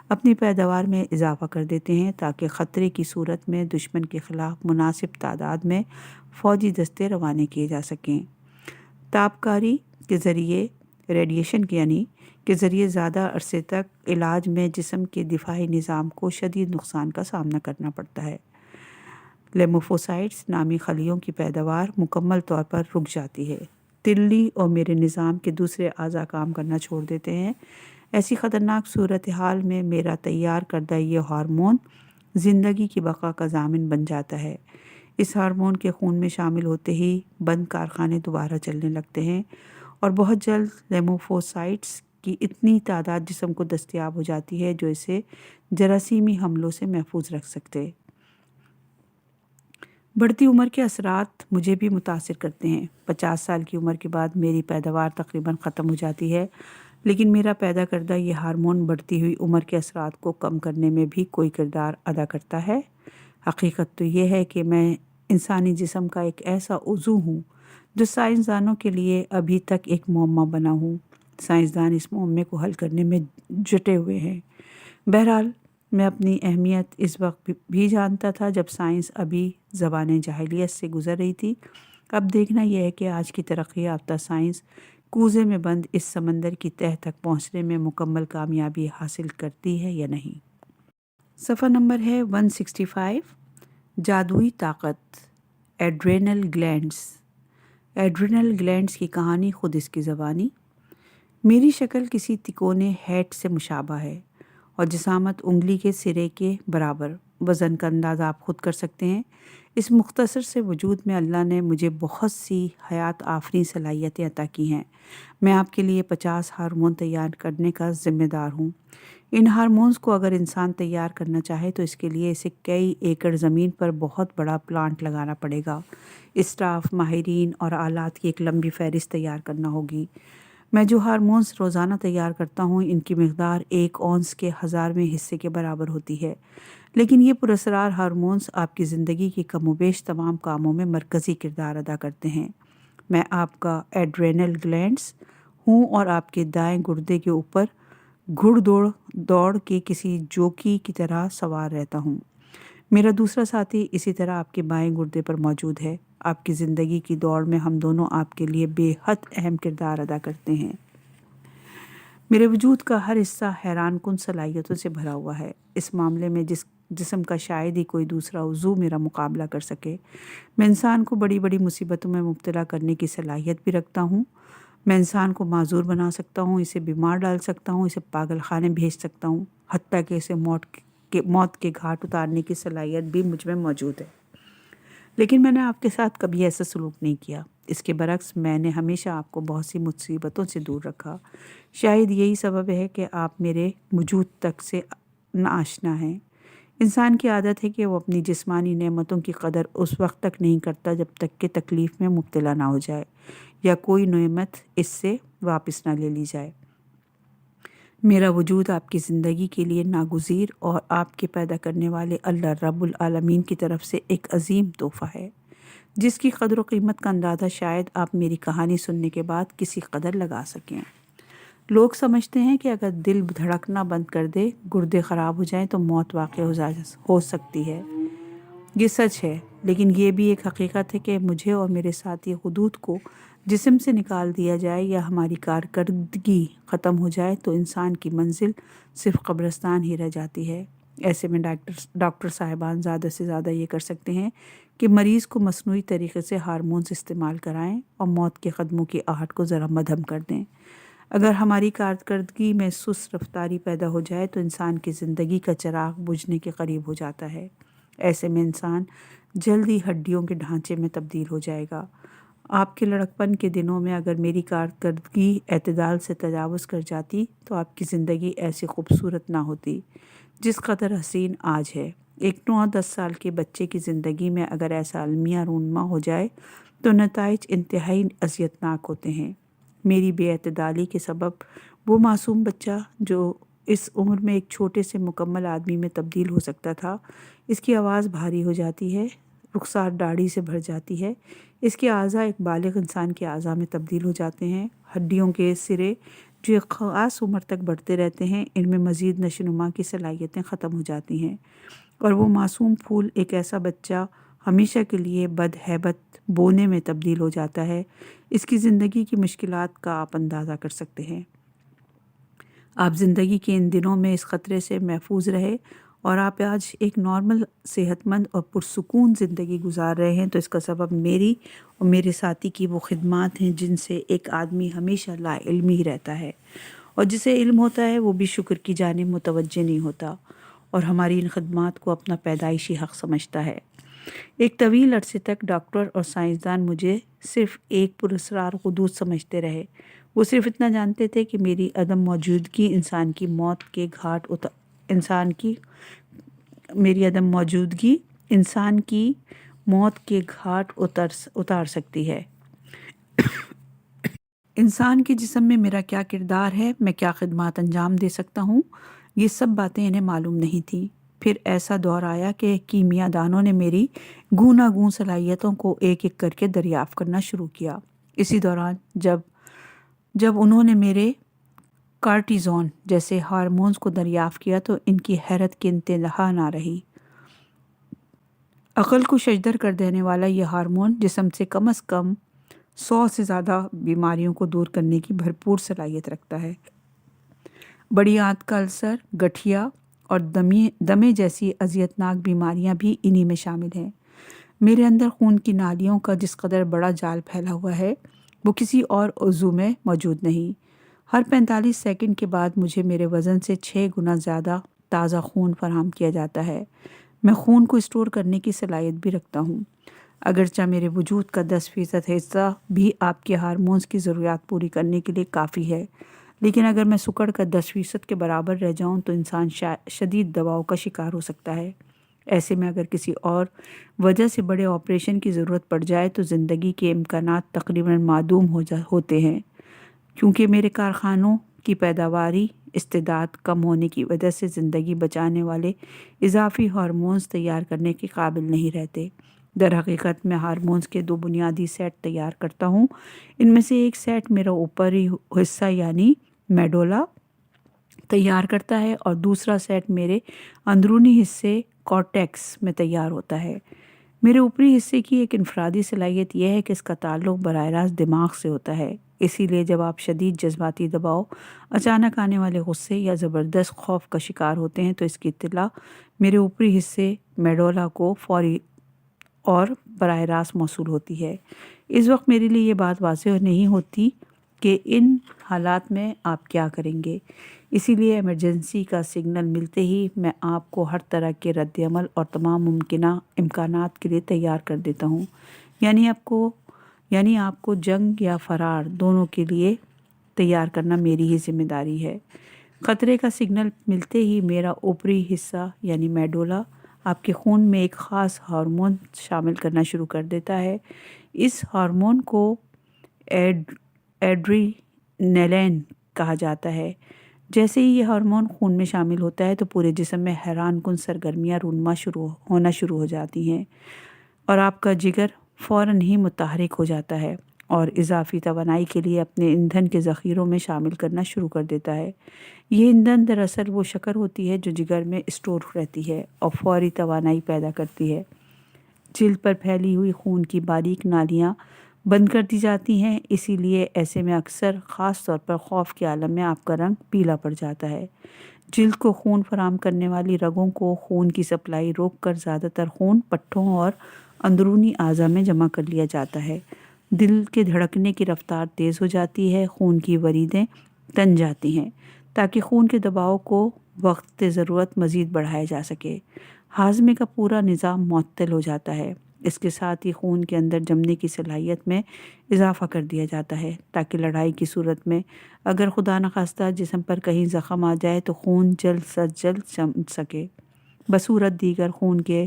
Speaker 3: اپنی پیداوار میں اضافہ کر دیتے ہیں تاکہ خطرے کی صورت میں دشمن کے خلاف مناسب تعداد میں فوجی دستے روانہ کیے جا سکیں۔ تابکاری کے ذریعے ریڈیشن کے ذریعے زیادہ عرصے تک علاج میں جسم کے دفاعی نظام کو شدید نقصان کا سامنا کرنا پڑتا ہے۔ لیموفوسائٹس نامی خلیوں کی پیداوار مکمل طور پر رک جاتی ہے۔ تلی اور میرے نظام کے دوسرے اعضاء کام کرنا چھوڑ دیتے ہیں۔ ایسی خطرناک صورتحال میں میرا تیار کردہ یہ ہارمون زندگی کی بقا کا ضامن بن جاتا ہے۔ اس ہارمون کے خون میں شامل ہوتے ہی بند کارخانے دوبارہ چلنے لگتے ہیں اور بہت جلد لیموفوسائٹس کی اتنی تعداد جسم کو دستیاب ہو جاتی ہے جو اسے جراثیمی حملوں سے محفوظ رکھ سکتے۔ بڑھتی عمر کے اثرات مجھے بھی متاثر کرتے ہیں۔ 50 سال کی عمر کے بعد میری پیداوار تقریباً ختم ہو جاتی ہے، لیکن میرا پیدا کردہ یہ ہارمون بڑھتی ہوئی عمر کے اثرات کو کم کرنے میں بھی کوئی کردار ادا کرتا ہے۔ حقیقت تو یہ ہے کہ میں انسانی جسم کا ایک ایسا عضو ہوں جو سائنسدانوں کے لیے ابھی تک ایک معمہ بنا ہوں۔ سائنسدان اس معمے کو حل کرنے میں جٹے ہوئے ہیں۔ بہرحال میں اپنی اہمیت اس وقت بھی جانتا تھا جب سائنس ابھی زبان جاہلیت سے گزر رہی تھی۔ اب دیکھنا یہ ہے کہ آج کی ترقی یافتہ سائنس کوزے میں بند اس سمندر کی تہہ تک پہنچنے میں مکمل کامیابی حاصل کرتی ہے یا نہیں۔ صفحہ نمبر ہے 165۔ جادوئی طاقت، ایڈرینل گلینڈز۔ ایڈرینل گلینڈز کی کہانی خود اس کی زبانی۔ میری شکل کسی تکونے ہیٹ سے مشابہ ہے اور جسامت انگلی کے سرے کے برابر۔ وزن کا اندازہ آپ خود کر سکتے ہیں۔ اس مختصر سے وجود میں اللہ نے مجھے بہت سی حیات آفریں صلاحیتیں عطا کی ہیں۔ میں آپ کے لیے 50 ہارمون تیار کرنے کا ذمہ دار ہوں۔ ان ہارمونز کو اگر انسان تیار کرنا چاہے تو اس کے لیے اسے کئی ایکڑ زمین پر بہت بڑا پلانٹ لگانا پڑے گا۔ اسٹاف، ماہرین اور آلات کی ایک لمبی فہرست تیار کرنا ہوگی۔ میں جو ہارمونز روزانہ تیار کرتا ہوں ان کی مقدار 1 اونس کے 1000ویں حصے کے برابر ہوتی ہے، لیکن یہ پراسرار ہارمونز آپ کی زندگی کی کم و بیش تمام کاموں میں مرکزی کردار ادا کرتے ہیں۔ میں آپ کا ایڈرینل گلینڈز ہوں اور آپ کے دائیں گردے کے اوپر گھڑ دوڑ کے کسی جوکی کی طرح سوار رہتا ہوں۔ میرا دوسرا ساتھی اسی طرح آپ کے بائیں گردے پر موجود ہے۔ آپ کی زندگی کی دوڑ میں ہم دونوں آپ کے لیے بے حد اہم کردار ادا کرتے ہیں۔ میرے وجود کا ہر حصہ حیران کن صلاحیتوں سے بھرا ہوا ہے۔ اس معاملے میں جس جسم کا شاید ہی کوئی دوسرا عضو میرا مقابلہ کر سکے۔ میں انسان کو بڑی بڑی مصیبتوں میں مبتلا کرنے کی صلاحیت بھی رکھتا ہوں۔ میں انسان کو معذور بنا سکتا ہوں، اسے بیمار ڈال سکتا ہوں، اسے پاگل خانے بھیج سکتا ہوں، حتیٰ کہ اسے موت کے گھاٹ اتارنے کی صلاحیت بھی مجھ میں موجود ہے۔ لیکن میں نے آپ کے ساتھ کبھی ایسا سلوک نہیں کیا۔ اس کے برعکس میں نے ہمیشہ آپ کو بہت سی مصیبتوں سے دور رکھا۔ شاید یہی سبب ہے کہ آپ میرے وجود تک سے ناآشنا ہیں۔ انسان کی عادت ہے کہ وہ اپنی جسمانی نعمتوں کی قدر اس وقت تک نہیں کرتا جب تک کہ تکلیف میں مبتلا نہ ہو جائے یا کوئی نعمت اس سے واپس نہ لے لی جائے۔ میرا وجود آپ کی زندگی کے لیے ناگزیر اور آپ کے پیدا کرنے والے اللہ رب العالمین کی طرف سے ایک عظیم تحفہ ہے، جس کی قدر و قیمت کا اندازہ شاید آپ میری کہانی سننے کے بعد کسی قدر لگا سکیں۔ لوگ سمجھتے ہیں کہ اگر دل دھڑکنا بند کر دے، گردے خراب ہو جائیں تو موت واقع ہو سکتی ہے۔ یہ سچ ہے، لیکن یہ بھی ایک حقیقت ہے کہ مجھے اور میرے ساتھی حدود کو جسم سے نکال دیا جائے یا ہماری کارکردگی ختم ہو جائے تو انسان کی منزل صرف قبرستان ہی رہ جاتی ہے۔ ایسے میں ڈاکٹر صاحبان زیادہ سے زیادہ یہ کر سکتے ہیں کہ مریض کو مصنوعی طریقے سے ہارمونز استعمال کرائیں اور موت کے قدموں کی آہٹ کو ذرا مدھم کر دیں۔ اگر ہماری کارکردگی میں سست رفتاری پیدا ہو جائے تو انسان کی زندگی کا چراغ بجھنے کے قریب ہو جاتا ہے۔ ایسے میں انسان جلدی ہڈیوں کے ڈھانچے میں تبدیل ہو جائے گا۔ آپ کے لڑکپن کے دنوں میں اگر میری کارکردگی اعتدال سے تجاوز کر جاتی تو آپ کی زندگی ایسی خوبصورت نہ ہوتی جس قدر حسین آج ہے۔ ایک 9-10 سال کے بچے کی زندگی میں اگر ایسا المیہ رونما ہو جائے تو نتائج انتہائی اذیتناک ہوتے ہیں۔ میری بے اعتدالی کے سبب وہ معصوم بچہ جو اس عمر میں ایک چھوٹے سے مکمل آدمی میں تبدیل ہو سکتا تھا، اس کی آواز بھاری ہو جاتی ہے، رخسار داڑھی سے بھر جاتی ہے، اس کے اعضاء ایک بالغ انسان کے اعضاء میں تبدیل ہو جاتے ہیں، ہڈیوں کے سرے جو ایک خاص عمر تک بڑھتے رہتے ہیں ان میں مزید نشو و نما کی صلاحیتیں ختم ہو جاتی ہیں، اور وہ معصوم پھول ایک ایسا بچہ ہمیشہ کے لیے بدہیبت بونے میں تبدیل ہو جاتا ہے۔ اس کی زندگی کی مشکلات کا آپ اندازہ کر سکتے ہیں۔ آپ زندگی کے ان دنوں میں اس خطرے سے محفوظ رہے اور آپ آج ایک نارمل صحت مند اور پرسکون زندگی گزار رہے ہیں، تو اس کا سبب میری اور میرے ساتھی کی وہ خدمات ہیں جن سے ایک آدمی ہمیشہ لا علم ہی رہتا ہے، اور جسے علم ہوتا ہے وہ بھی شکر کی جانب متوجہ نہیں ہوتا اور ہماری ان خدمات کو اپنا پیدائشی حق سمجھتا ہے۔ ایک طویل عرصے تک ڈاکٹر اور سائنسدان مجھے صرف ایک پراسرار قدوس سمجھتے رہے۔ وہ صرف اتنا جانتے تھے کہ میری عدم موجودگی انسان کی موت کے گھاٹ اتار سکتی ہے۔ انسان کے جسم میں میرا کیا کردار ہے، میں کیا خدمات انجام دے سکتا ہوں، یہ سب باتیں انہیں معلوم نہیں تھیں۔ پھر ایسا دور آیا کہ کیمیا دانوں نے میری گوناگون صلاحیتوں کو ایک ایک کر کے دریافت کرنا شروع کیا۔ اسی دوران جب انہوں نے میرے کارٹیزون جیسے ہارمونز کو دریافت کیا تو ان کی حیرت کی انتہا نہ رہی۔ عقل کو ششدر کر دینے والا یہ ہارمون جسم سے کم 100 سے زیادہ بیماریوں کو دور کرنے کی بھرپور صلاحیت رکھتا ہے۔ بڑی آنت کا السر، گٹھیا اور دمے جیسی اذیتناک بیماریاں بھی انہی میں شامل ہیں۔ میرے اندر خون کی نالیوں کا جس قدر بڑا جال پھیلا ہوا ہے وہ کسی اور عضو میں موجود نہیں۔ ہر 45 سیکنڈ کے بعد مجھے میرے وزن سے 6 گنا زیادہ تازہ خون فراہم کیا جاتا ہے۔ میں خون کو اسٹور کرنے کی صلاحیت بھی رکھتا ہوں۔ اگرچہ میرے وجود کا 10% حصہ بھی آپ کے ہارمونز کی ضروریات پوری کرنے کے لیے کافی ہے، لیکن اگر میں سکڑ کا 10% کے برابر رہ جاؤں تو انسان شدید دباؤ کا شکار ہو سکتا ہے۔ ایسے میں اگر کسی اور وجہ سے بڑے آپریشن کی ضرورت پڑ جائے تو زندگی کے امکانات تقریباً معدوم ہوتے ہیں، کیونکہ میرے کارخانوں کی پیداواری استعداد کم ہونے کی وجہ سے زندگی بچانے والے اضافی ہارمونز تیار کرنے کے قابل نہیں رہتے۔ در حقیقت میں ہارمونز کے 2 بنیادی سیٹ تیار کرتا ہوں۔ ان میں سے ایک سیٹ میرا اوپری حصہ یعنی میڈولا تیار کرتا ہے اور دوسرا سیٹ میرے اندرونی حصے کارٹیکس میں تیار ہوتا ہے۔ میرے اوپری حصے کی ایک انفرادی صلاحیت یہ ہے کہ اس کا تعلق براہ راست دماغ سے ہوتا ہے۔ اسی لیے جب آپ شدید جذباتی دباؤ، اچانک آنے والے غصے یا زبردست خوف کا شکار ہوتے ہیں تو اس کی اطلاع میرے اوپری حصے میڈولا کو فوری اور براہ راست موصول ہوتی ہے۔ اس وقت میرے لیے یہ بات واضح نہیں ہوتی کہ ان حالات میں آپ کیا کریں گے۔ اسی لیے ایمرجنسی کا سگنل ملتے ہی میں آپ کو ہر طرح کے رد عمل اور تمام ممکنہ امکانات کے لیے تیار کر دیتا ہوں۔ یعنی آپ کو جنگ یا فرار دونوں کے لیے تیار کرنا میری ہی ذمہ داری ہے۔ خطرے کا سگنل ملتے ہی میرا اوپری حصہ یعنی میڈولا آپ کے خون میں ایک خاص ہارمون شامل کرنا شروع کر دیتا ہے۔ اس ہارمون کو ایڈرینالین کہا جاتا ہے۔ جیسے ہی یہ ہارمون خون میں شامل ہوتا ہے تو پورے جسم میں حیران کن سرگرمیاں رونما ہونا شروع ہو جاتی ہیں اور آپ کا جگر فوراً ہی متحرک ہو جاتا ہے اور اضافی توانائی کے لیے اپنے ایندھن کے ذخیروں میں شامل کرنا شروع کر دیتا ہے۔ یہ ایندھن دراصل وہ شکر ہوتی ہے جو جگر میں اسٹور رہتی ہے اور فوری توانائی پیدا کرتی ہے۔ جلد پر پھیلی ہوئی خون کی باریک نالیاں بند کر دی جاتی ہیں، اسی لیے ایسے میں اکثر خاص طور پر خوف کے عالم میں آپ کا رنگ پیلا پڑ جاتا ہے۔ جلد کو خون فراہم کرنے والی رگوں کو خون کی سپلائی روک کر زیادہ تر خون پٹھوں اور اندرونی اعضاء میں جمع کر لیا جاتا ہے۔ دل کے دھڑکنے کی رفتار تیز ہو جاتی ہے، خون کی وریدیں تن جاتی ہیں تاکہ خون کے دباؤ کو وقت ضرورت مزید بڑھایا جا سکے۔ ہاضمے کا پورا نظام معطل ہو جاتا ہے۔ اس کے ساتھ ہی خون کے اندر جمنے کی صلاحیت میں اضافہ کر دیا جاتا ہے تاکہ لڑائی کی صورت میں اگر خدا نخواستہ جسم پر کہیں زخم آ جائے تو خون جلد سے جلد جم سکے۔ بصورت دیگر خون کے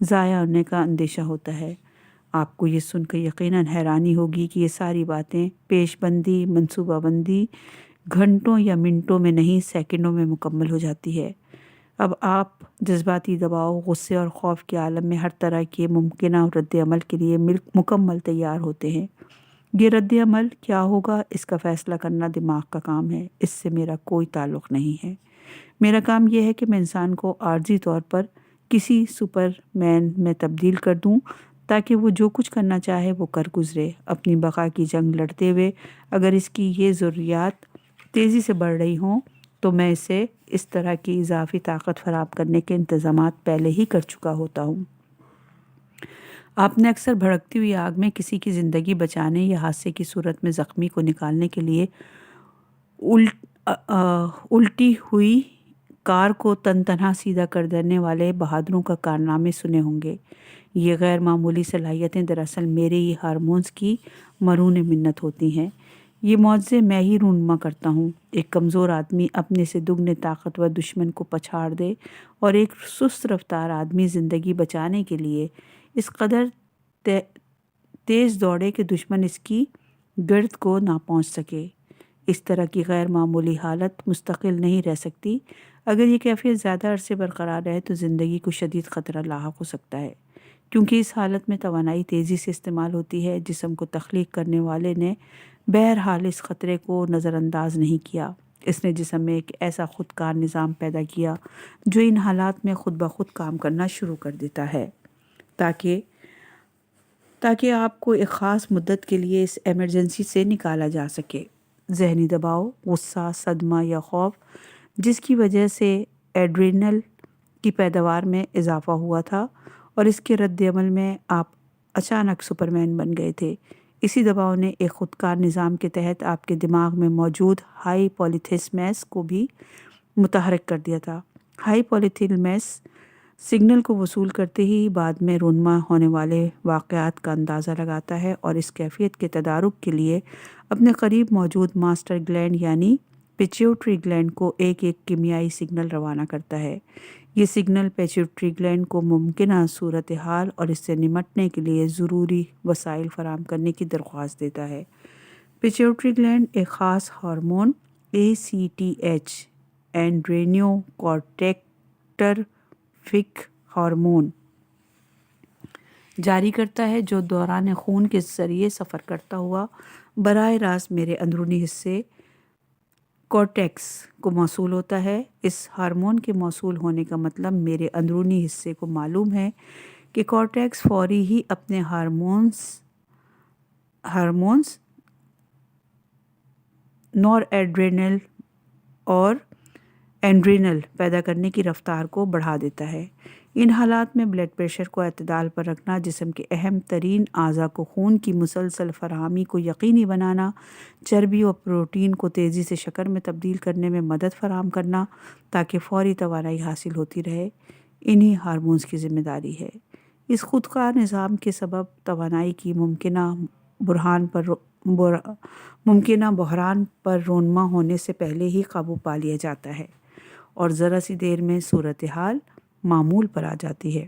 Speaker 3: ضائع ہونے کا اندیشہ ہوتا ہے۔ آپ کو یہ سن کر یقیناً حیرانی ہوگی کہ یہ ساری باتیں پیش بندی، منصوبہ بندی گھنٹوں یا منٹوں میں نہیں سیکنڈوں میں مکمل ہو جاتی ہے۔ اب آپ جذباتی دباؤ، غصے اور خوف کے عالم میں ہر طرح کے ممکنہ رد عمل کے لیے مکمل تیار ہوتے ہیں۔ یہ رد عمل کیا ہوگا اس کا فیصلہ کرنا دماغ کا کام ہے، اس سے میرا کوئی تعلق نہیں ہے۔ میرا کام یہ ہے کہ میں انسان کو عارضی طور پر کسی سپر مین میں تبدیل کر دوں تاکہ وہ جو کچھ کرنا چاہے وہ کر گزرے، اپنی بقا کی جنگ لڑتے ہوئے۔ اگر اس کی یہ ضروریات تیزی سے بڑھ رہی ہوں تو میں اسے اس طرح کی اضافی طاقت فراہم کرنے کے انتظامات پہلے ہی کر چکا ہوتا ہوں۔ آپ نے اکثر بھڑکتی ہوئی آگ میں کسی کی زندگی بچانے یا حادثے کی صورت میں زخمی کو نکالنے کے لیے الٹی ہوئی کار کو تن تنہا سیدھا کر دینے والے بہادروں کا کارنامے سنے ہوں گے۔ یہ غیر معمولی صلاحیتیں دراصل میرے ہی ہارمونز کی مرہون منت ہوتی ہیں۔ یہ معجزے میں ہی رونما کرتا ہوں۔ ایک کمزور آدمی اپنے سے دگنے طاقتور دشمن کو پچھاڑ دے اور ایک سست رفتار آدمی زندگی بچانے کے لیے اس قدر تیز دوڑے کہ دشمن اس کی گرد کو نہ پہنچ سکے۔ اس طرح کی غیر معمولی حالت مستقل نہیں رہ سکتی۔ اگر یہ کیفیت زیادہ عرصے برقرار رہے تو زندگی کو شدید خطرہ لاحق ہو سکتا ہے، کیونکہ اس حالت میں توانائی تیزی سے استعمال ہوتی ہے۔ جسم کو تخلیق کرنے والے نے بہرحال اس خطرے کو نظر انداز نہیں کیا۔ اس نے جسم میں ایک ایسا خودکار نظام پیدا کیا جو ان حالات میں خود بخود کام کرنا شروع کر دیتا ہے تاکہ آپ کو ایک خاص مدت کے لیے اس ایمرجنسی سے نکالا جا سکے۔ ذہنی دباؤ، غصہ، صدمہ یا خوف جس کی وجہ سے ایڈرینل کی پیداوار میں اضافہ ہوا تھا اور اس کے رد عمل میں آپ اچانک سپرمین بن گئے تھے۔ اسی دباؤ نے ایک خودکار نظام کے تحت آپ کے دماغ میں موجود ہائی پولیتھیلمس کو بھی متحرک کر دیا تھا۔ ہائی پولیتھیلمس سگنل کو وصول کرتے ہی بعد میں رونما ہونے والے واقعات کا اندازہ لگاتا ہے اور اس کیفیت کے تدارک کے لیے اپنے قریب موجود ماسٹر گلینڈ یعنی پیچیوٹری گلینڈ کو ایک کیمیائی سگنل روانہ کرتا ہے۔ یہ سگنل پیچیوٹری گلینڈ کو ممکنہ صورتحال اور اس سے نمٹنے کے لیے ضروری وسائل فراہم کرنے کی درخواست دیتا ہے۔ پیچیوٹری گلینڈ ایک خاص ہارمون ACTH اینڈرینو کورٹیکٹرفک ہارمون جاری کرتا ہے جو دوران خون کے ذریعے سفر کرتا ہوا براہ راست میرے اندرونی حصے کورٹیکس کو موصول ہوتا ہے۔ اس ہارمون کے موصول ہونے کا مطلب میرے اندرونی حصے کو معلوم ہے کہ کورٹیکس فوری ہی اپنے ہارمونز نور ایڈرینل اور اینڈرینل پیدا کرنے کی رفتار کو بڑھا دیتا ہے۔ ان حالات میں بلڈ پریشر کو اعتدال پر رکھنا، جسم کے اہم ترین اعضاء کو خون کی مسلسل فراہمی کو یقینی بنانا، چربی اور پروٹین کو تیزی سے شکر میں تبدیل کرنے میں مدد فراہم کرنا تاکہ فوری توانائی حاصل ہوتی رہے، انہی ہارمونز کی ذمہ داری ہے۔ اس خودکار نظام کے سبب توانائی کی ممکنہ بحران پر رونما ہونے سے پہلے ہی قابو پا لیا جاتا ہے اور ذرا سی دیر میں صورتحال معمول پر آ جاتی ہے۔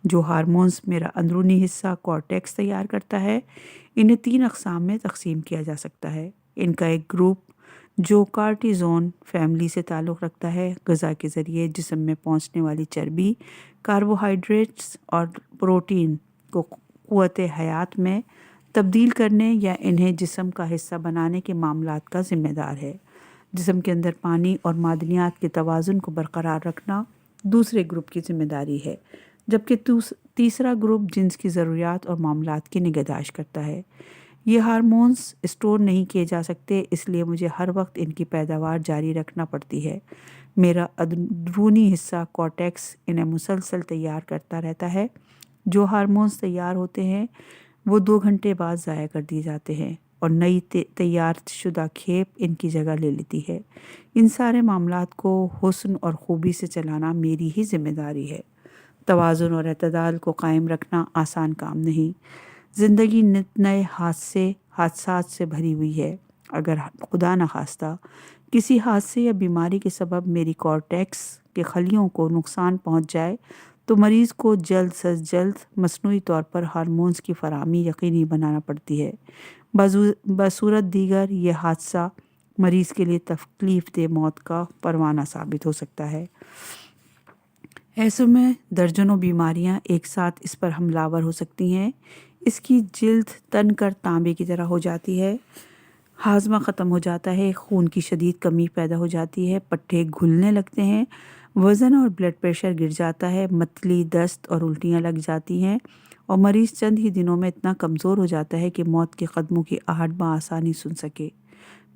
Speaker 3: جو ہارمونز میرا اندرونی حصہ کورٹیکس تیار کرتا ہے انہیں 3 اقسام میں تقسیم کیا جا سکتا ہے۔ ان کا ایک گروپ جو کارٹیزون فیملی سے تعلق رکھتا ہے، غذا کے ذریعے جسم میں پہنچنے والی چربی، کاربوہائیڈریٹس اور پروٹین کو قوت حیات میں تبدیل کرنے یا انہیں جسم کا حصہ بنانے کے معاملات کا ذمہ دار ہے۔ جسم کے اندر پانی اور معدنیات کے توازن کو برقرار رکھنا دوسرے گروپ کی ذمہ داری ہے، جبکہ تیسرا گروپ جنس کی ضروریات اور معاملات کی نگہداشت کرتا ہے۔ یہ ہارمونز اسٹور نہیں کیے جا سکتے، اس لیے مجھے ہر وقت ان کی پیداوار جاری رکھنا پڑتی ہے۔ میرا اندرونی حصہ کورٹیکس انہیں مسلسل تیار کرتا رہتا ہے۔ جو ہارمونز تیار ہوتے ہیں وہ 2 گھنٹے بعد ضائع کر دیے جاتے ہیں اور نئی تیار شدہ کھیپ ان کی جگہ لے لیتی ہے۔ ان سارے معاملات کو حسن اور خوبی سے چلانا میری ہی ذمہ داری ہے۔ توازن اور اعتدال کو قائم رکھنا آسان کام نہیں۔ زندگی نت نئے حادثات سے بھری ہوئی ہے۔ اگر خدا نخواستہ کسی حادثے یا بیماری کے سبب میری کورٹیکس کے خلیوں کو نقصان پہنچ جائے تو مریض کو جلد سے جلد مصنوعی طور پر ہارمونز کی فراہمی یقینی بنانا پڑتی ہے۔ بصورت دیگر یہ حادثہ مریض کے لیے تکلیف دہ موت کا پروانہ ثابت ہو سکتا ہے۔ ایسے میں درجنوں بیماریاں ایک ساتھ اس پر حملہ آور ہو سکتی ہیں۔ اس کی جلد تن کر تانبے کی طرح ہو جاتی ہے، ہاضمہ ختم ہو جاتا ہے، خون کی شدید کمی پیدا ہو جاتی ہے، پٹھے گھلنے لگتے ہیں، وزن اور بلڈ پریشر گر جاتا ہے، متلی، دست اور الٹیاں لگ جاتی ہیں اور مریض چند ہی دنوں میں اتنا کمزور ہو جاتا ہے کہ موت کے قدموں کی آہٹ بآسانی سن سکے۔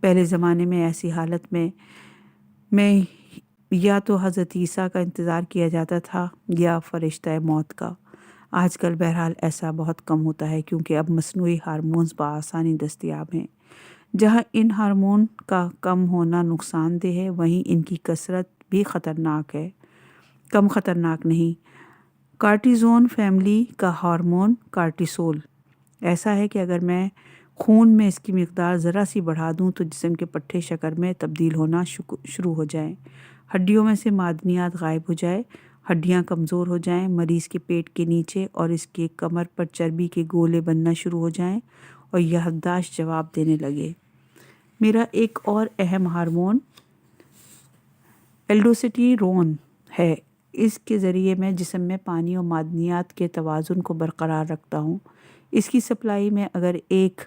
Speaker 3: پہلے زمانے میں ایسی حالت میں میں یا تو حضرت عیسیٰ کا انتظار کیا جاتا تھا یا فرشتہ موت کا۔ آج کل بہرحال ایسا بہت کم ہوتا ہے کیونکہ اب مصنوعی ہارمونز بآسانی دستیاب ہیں۔ جہاں ان ہارمون کا کم ہونا نقصان دہ ہے، وہیں ان کی کثرت بھی خطرناک ہے، کم خطرناک نہیں۔ کارٹیزون فیملی کا ہارمون کارٹیسول ایسا ہے کہ اگر میں خون میں اس کی مقدار ذرا سی بڑھا دوں تو جسم کے پٹھے شکر میں تبدیل ہونا شروع ہو جائیں، ہڈیوں میں سے معدنیات غائب ہو جائے، ہڈیاں کمزور ہو جائیں، مریض کے پیٹ کے نیچے اور اس کے کمر پر چربی کے گولے بننا شروع ہو جائیں اور یادداشت جواب دینے لگے۔ میرا ایک اور اہم ہارمون ایلڈوسٹیرون ہے۔ اس کے ذریعے میں جسم میں پانی اور معدنیات کے توازن کو برقرار رکھتا ہوں۔ اس کی سپلائی میں اگر ایک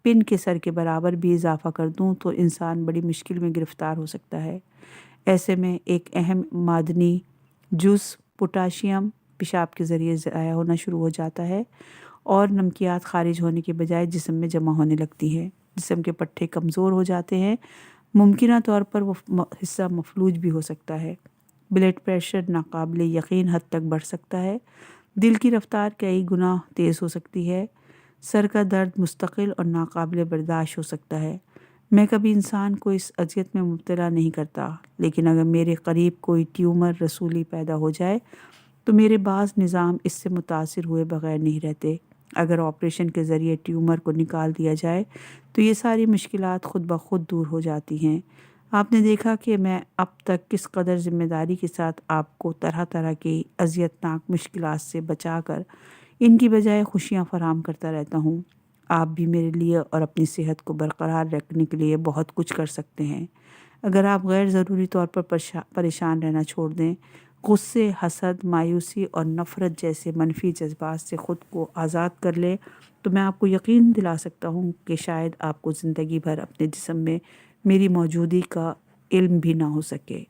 Speaker 3: پن کے سر کے برابر بھی اضافہ کر دوں تو انسان بڑی مشکل میں گرفتار ہو سکتا ہے۔ ایسے میں ایک اہم معدنی جز پوٹاشیم پیشاب کے ذریعے ضائع ہونا شروع ہو جاتا ہے اور نمکیات خارج ہونے کے بجائے جسم میں جمع ہونے لگتی ہے۔ جسم کے پٹھے کمزور ہو جاتے ہیں، ممکنہ طور پر وہ حصہ مفلوج بھی ہو سکتا ہے۔ بلڈ پریشر ناقابل یقین حد تک بڑھ سکتا ہے، دل کی رفتار کئی گنا تیز ہو سکتی ہے، سر کا درد مستقل اور ناقابل برداشت ہو سکتا ہے۔ میں کبھی انسان کو اس اذیت میں مبتلا نہیں کرتا، لیکن اگر میرے قریب کوئی ٹیومر رسولی پیدا ہو جائے تو میرے بعض نظام اس سے متاثر ہوئے بغیر نہیں رہتے۔ اگر آپریشن کے ذریعے ٹیومر کو نکال دیا جائے تو یہ ساری مشکلات خود بخود دور ہو جاتی ہیں۔ آپ نے دیکھا کہ میں اب تک کس قدر ذمہ داری کے ساتھ آپ کو طرح طرح کی اذیتناک مشکلات سے بچا کر ان کی بجائے خوشیاں فراہم کرتا رہتا ہوں۔ آپ بھی میرے لیے اور اپنی صحت کو برقرار رکھنے کے لیے بہت کچھ کر سکتے ہیں۔ اگر آپ غیر ضروری طور پر پریشان رہنا چھوڑ دیں، غصے، حسد، مایوسی اور نفرت جیسے منفی جذبات سے خود کو آزاد کر لیں تو میں آپ کو یقین دلا سکتا ہوں کہ شاید آپ کو زندگی بھر اپنے جسم میں میری موجودگی کا علم بھی نہ ہو سکے۔